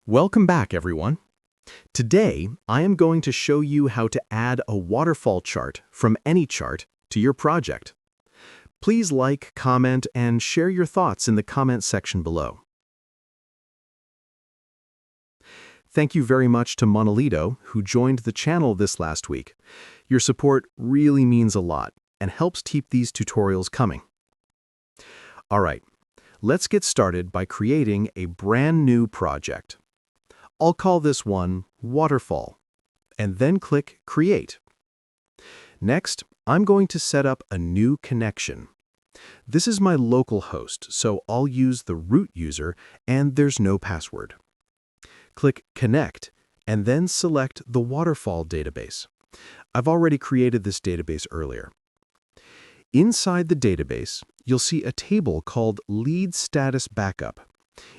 Welcome back, everyone. Today, I am going to show you how to add a waterfall chart from AnyChart to your project. Please like, comment, and share your thoughts in the comment section below. Thank you very much to Monolito, who joined the channel this last week. Your support really means a lot and helps keep these tutorials coming. All right, let's get started by creating a brand new project. I'll call this one Waterfall, and then click Create. Next, I'm going to set up a new connection. This is my local host, so I'll use the root user, and there's no password. Click Connect, and then select the Waterfall database. I've already created this database earlier. Inside the database, you'll see a table called Lead Status Backup.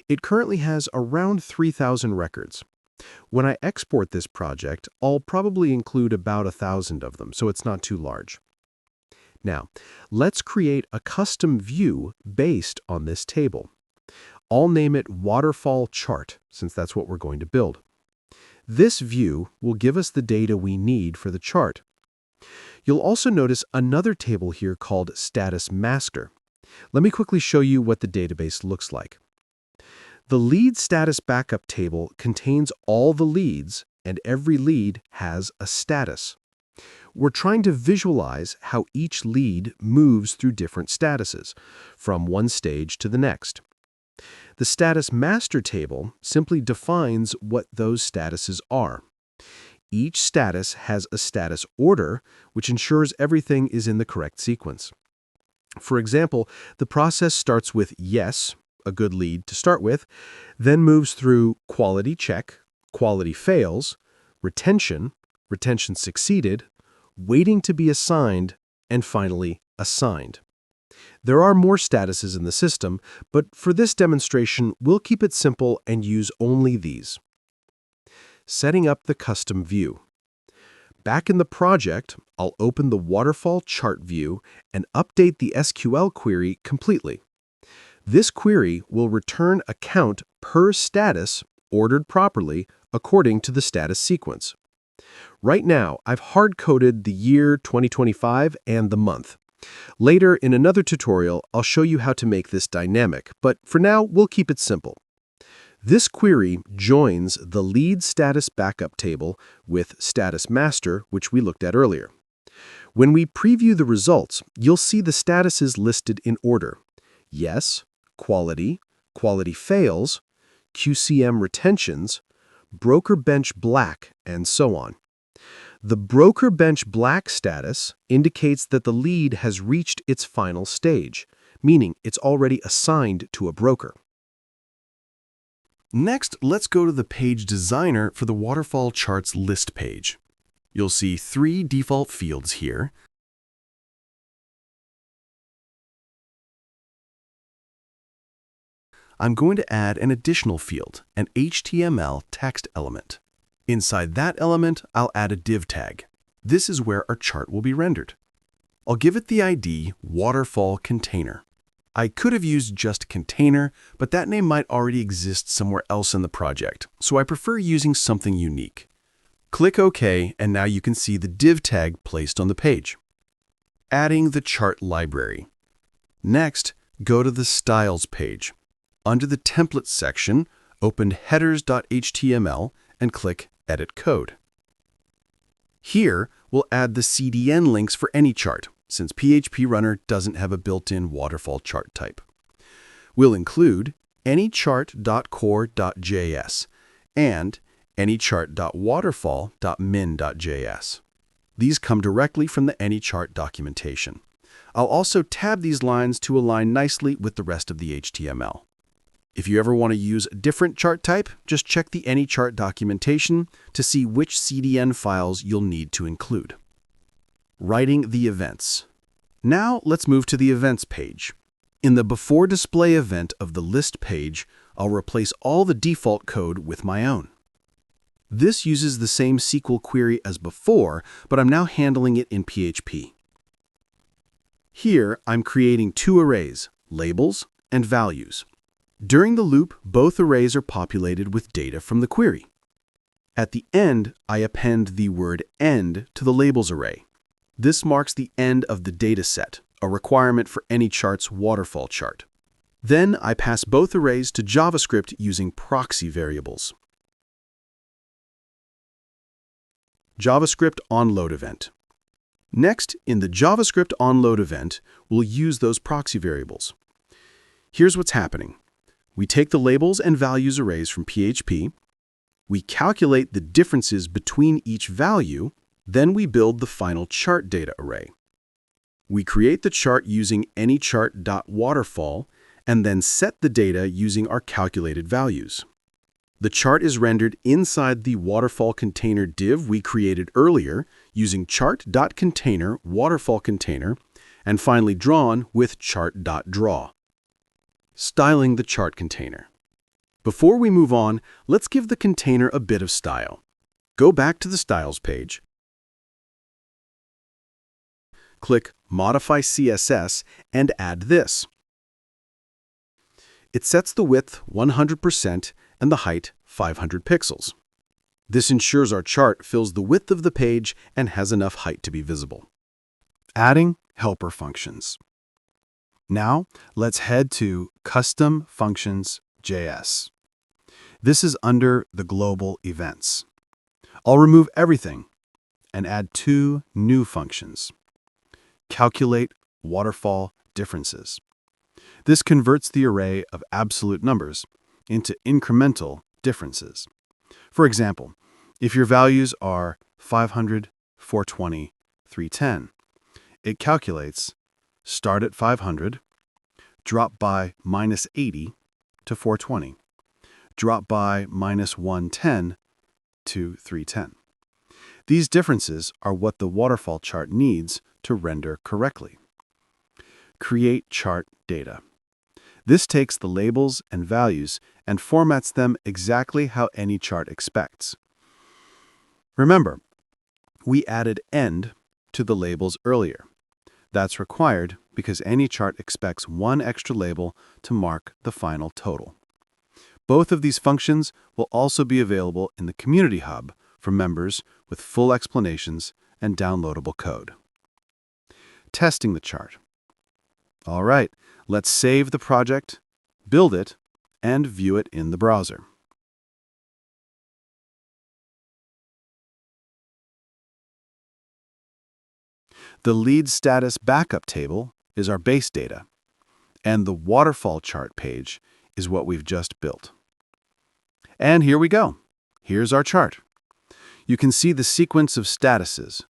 It currently has around 3,000 records. When I export this project, I'll probably include about 1,000 of them, so it's not too large. Now, let's create a custom view based on this table. I'll name it Waterfall Chart, since that's what we're going to build. This view will give us the data we need for the chart. You'll also notice another table here called Status Master. Let me quickly show you what the database looks like. The Lead Status Backup table contains all the leads, and every lead has a status. We're trying to visualize how each lead moves through different statuses, from one stage to the next. The Status Master table simply defines what those statuses are. Each status has a status order, which ensures everything is in the correct sequence. For example, the process starts with yes, a good lead to start with, then moves through quality check, quality fails, retention, retention succeeded, waiting to be assigned, and finally assigned. There are more statuses in the system, but for this demonstration, we'll keep it simple and use only these. Setting up the custom view. Back in the project, I'll open the Waterfall Chart view and update the SQL query completely. This query will return a count per status ordered properly according to the status sequence. Right now, I've hard-coded the year 2025 and the month. Later, in another tutorial, I'll show you how to make this dynamic, but for now, we'll keep it simple. This query joins the Lead Status Backup table with Status Master, which we looked at earlier. When we preview the results, you'll see the statuses listed in order: yes, quality, quality fails, QCM retentions, broker bench black, and so on. The broker bench black status indicates that the lead has reached its final stage, meaning it's already assigned to a broker. Next, let's go to the page designer for the Waterfall Charts list page. You'll see 3 default fields here. I'm going to add an additional field, an HTML text element. Inside that element, I'll add a div tag. This is where our chart will be rendered. I'll give it the ID Waterfall Container. I could have used just container, but that name might already exist somewhere else in the project, so I prefer using something unique. Click OK, and now you can see the div tag placed on the page. Adding the chart library. Next, go to the Styles page. Under the Templates section, open headers.html and click Edit Code. Here, we'll add the CDN links for AnyChart, since PHPRunner doesn't have a built-in waterfall chart type. We'll include anychart.core.js and anychart.waterfall.min.js. These come directly from the AnyChart documentation. I'll also tab these lines to align nicely with the rest of the HTML. If you ever want to use a different chart type, just check the AnyChart documentation to see which CDN files you'll need to include. Writing the events. Now let's move to the Events page. In the Before Display event of the List page, I'll replace all the default code with my own. This uses the same SQL query as before, but I'm now handling it in PHP. Here, I'm creating 2 arrays, labels and values. During the loop, both arrays are populated with data from the query. At the end, I append the word end to the labels array. This marks the end of the data set, a requirement for AnyChart's Waterfall Chart. Then I pass both arrays to JavaScript using proxy variables. JavaScript onload event. Next, in the JavaScript onload event, we'll use those proxy variables. Here's what's happening. We take the labels and values arrays from PHP, we calculate the differences between each value, then we build the final chart data array. We create the chart using AnyChart.waterfall and then set the data using our calculated values. The chart is rendered inside the waterfall container div we created earlier using chart.container waterfall container and finally drawn with chart.draw. Styling the chart container. Before we move on, let's give the container a bit of style. Go back to the Styles page, click Modify CSS and add this. It sets the width 100% and the height 500 pixels. This ensures our chart fills the width of the page and has enough height to be visible. Adding helper functions. Now, let's head to Custom Functions.js. This is under the global events. I'll remove everything and add two new functions. Calculate waterfall differences. This converts the array of absolute numbers into incremental differences. For example, if your values are 500, 420, 310, it calculates start at 500, drop by -80 to 420, drop by -110 to 310. These differences are what the waterfall chart needs to render correctly. Create chart data. This takes the labels and values and formats them exactly how any chart expects. Remember, we added end to the labels earlier. That's required because AnyChart expects one extra label to mark the final total. Both of these functions will also be available in the Community Hub for members with full explanations and downloadable code. Testing the chart. All right, let's save the project, build it, and view it in the browser. The lead status backup table is our base data, and the waterfall chart page is what we've just built. And here we go. Here's our chart. You can see the sequence of statuses: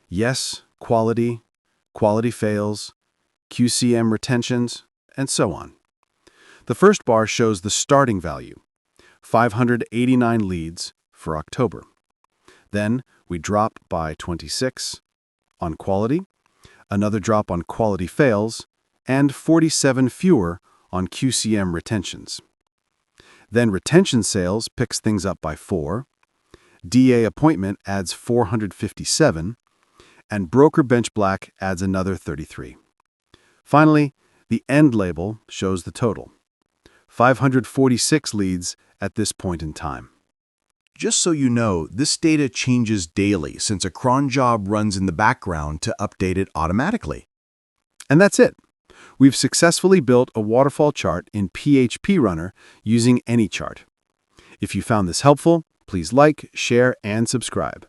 yes, quality, quality fails, QCM retentions, and so on. The first bar shows the starting value, 589 leads for October. Then we drop by 26 on quality, another drop on quality fails, and 47 fewer on QCM retentions. Then retention sales picks things up by 4, DA appointment adds 457, and broker bench black adds another 33. Finally, the end label shows the total, 546 leads at this point in time. Just so you know, this data changes daily since a cron job runs in the background to update it automatically. And that's it. We've successfully built a waterfall chart in PHPRunner using AnyChart. If you found this helpful, please like, share, and subscribe.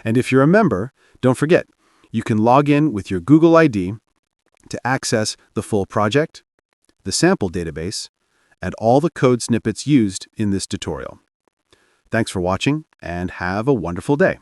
And if you're a member, don't forget, you can log in with your Google ID to access the full project, the sample database, and all the code snippets used in this tutorial. Thanks for watching, and have a wonderful day.